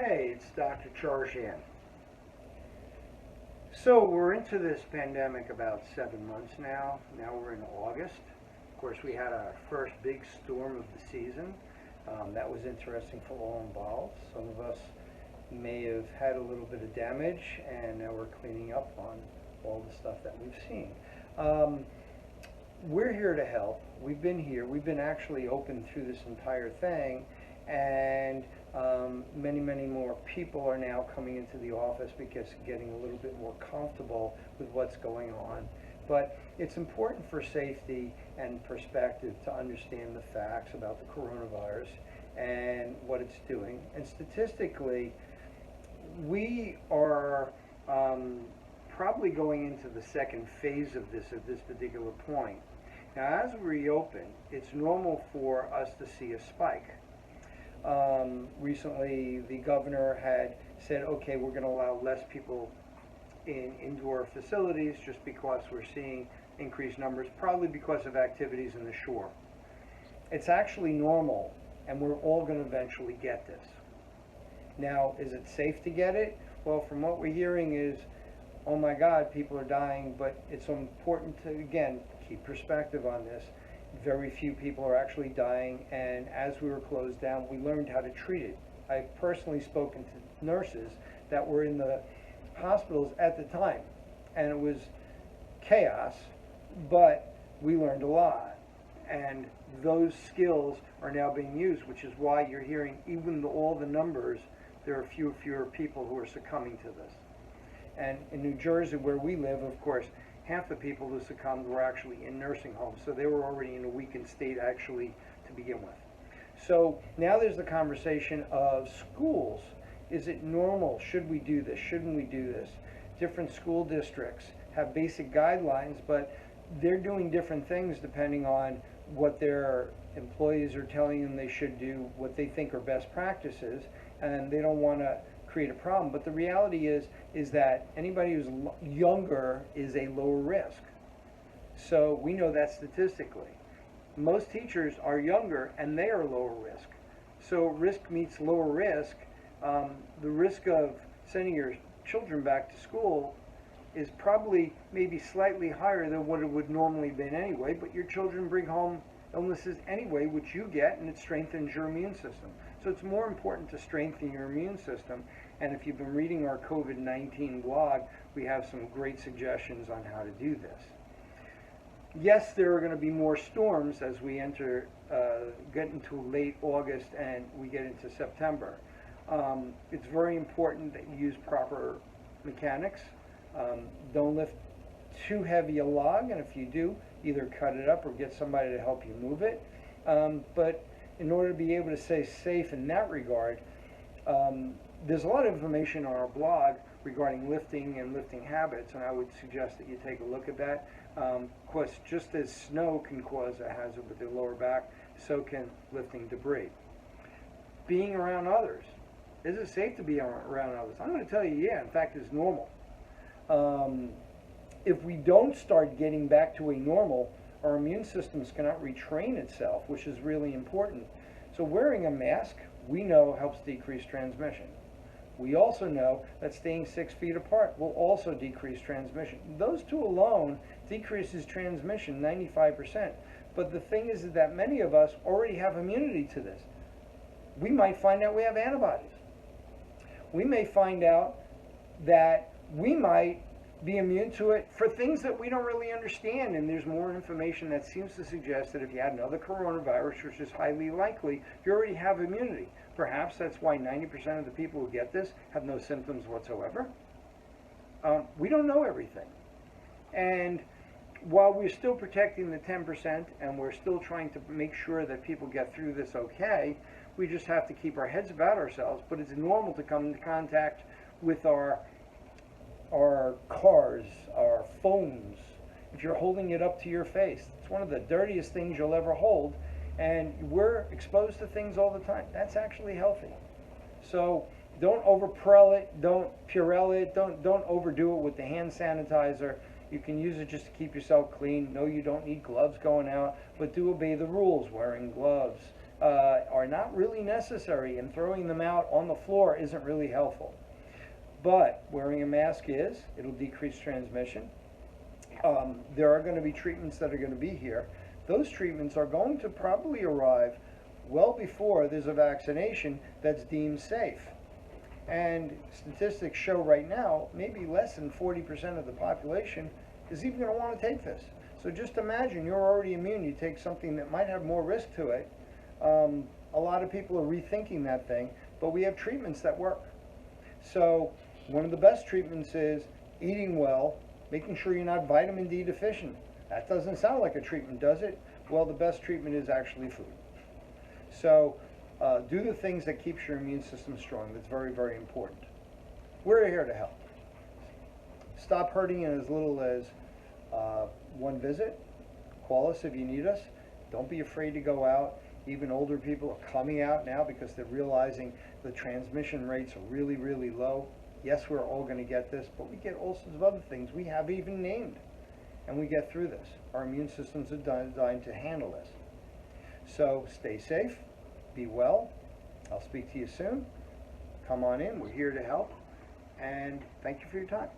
Hey, it's Dr. Charschan. So we're into this pandemic about 7 months now. Now we're in August. Of course, we had our first big storm of the season. That was interesting for all involved. Some of us may have had a little bit of damage, and now we're cleaning up on all the stuff that we've seen. We're here to help. We've been here. We've been actually open through this entire thing, and many more people are now coming into the office because getting a little bit more comfortable with what's going on. But it's important for safety and perspective to understand the facts about the coronavirus and what it's doing. And statistically, we are probably going into the second phase of this at this particular point. Now, as we reopen, it's normal for us to see a spike. Recently, the governor had said, okay, we're going to allow less people in indoor facilities just because we're seeing increased numbers, probably because of activities in the shore. It's actually normal, and we're all going to eventually get this. Now, is it safe to get it? Well, from what we're hearing is, oh my God, people are dying, but it's important to, again, keep perspective on this. Very few people are actually dying, and as we were closed down, we learned how to treat it. I've personally spoken to nurses that were in the hospitals at the time, and it was chaos, but we learned a lot, and those skills are now being used, which is why you're hearing, even all the numbers, there are fewer people who are succumbing to this. And in New Jersey, where we live, of course, half the people who succumbed were actually in nursing homes, so they were already in a weakened state actually to begin with. So now there's the conversation of schools. Is it normal? Should we do this? Shouldn't we do this? Different school districts have basic guidelines, but they're doing different things depending on what their employees are telling them they should do, what they think are best practices, and they don't want to create a problem. But the reality is that anybody who's younger is a lower risk. So we know that statistically. Most teachers are younger and they are lower risk. So risk meets lower risk. The risk of sending your children back to school is probably maybe slightly higher than what it would normally been anyway, but your children bring home illnesses anyway, which you get, and it strengthens your immune system. So it's more important to strengthen your immune system. And if you've been reading our COVID-19 blog, we have some great suggestions on how to do this. Yes, there are going to be more storms as we get into late August and we get into September. It's very important that you use proper mechanics. Don't lift too heavy a log, and if you do, either cut it up or get somebody to help you move it. But in order to be able to stay safe in that regard, there's a lot of information on our blog regarding lifting and lifting habits, and I would suggest that you take a look at that. Of course, just as snow can cause a hazard with the lower back, so can lifting debris. Being around others. Is it safe to be around others? I'm going to tell you, yeah. In fact, it's normal. If we don't start getting back to a normal, our immune systems cannot retrain itself, which is really important. So wearing a mask, we know, helps decrease transmission. We also know that staying 6 feet apart will also decrease transmission. Those two alone decreases transmission 95%. But the thing is that many of us already have immunity to this. We might find out we have antibodies. We may find out that we might be immune to it for things that we don't really understand, and there's more information that seems to suggest that if you had another coronavirus, which is highly likely, you already have immunity. Perhaps that's why 90% of the people who get this have no symptoms whatsoever. We don't know everything. And while we're still protecting the 10% and we're still trying to make sure that people get through this okay, we just have to keep our heads about ourselves. But it's normal to come into contact with our cars, our phones. If you're holding it up to your face, it's one of the dirtiest things you'll ever hold, and we're exposed to things all the time. That's actually healthy. So don't overprel it, don't Purell it, don't overdo it with the hand sanitizer. You can use it just to keep yourself clean. No, you don't need gloves going out, but do obey the rules, wearing gloves, are not really necessary, and throwing them out on the floor isn't really helpful. But wearing a mask is, it'll decrease transmission. There are going to be treatments that are going to be here. Those treatments are going to probably arrive well before there's a vaccination that's deemed safe. And statistics show right now, maybe less than 40% of the population is even going to want to take this. So just imagine you're already immune, you take something that might have more risk to it. A lot of people are rethinking that thing, but we have treatments that work. So one of the best treatments is eating well, making sure you're not vitamin D deficient. That doesn't sound like a treatment, does it? Well, the best treatment is actually food. So do the things that keeps your immune system strong. That's very, very important. We're here to help. Stop hurting in as little as one visit. Call us if you need us. Don't be afraid to go out. Even older people are coming out now because they're realizing the transmission rates are really, really low. Yes, we're all going to get this, but we get all sorts of other things we haven't even named. And we get through this. Our immune systems are designed to handle this. So stay safe, be well. I'll speak to you soon. Come on in, we're here to help. And thank you for your time.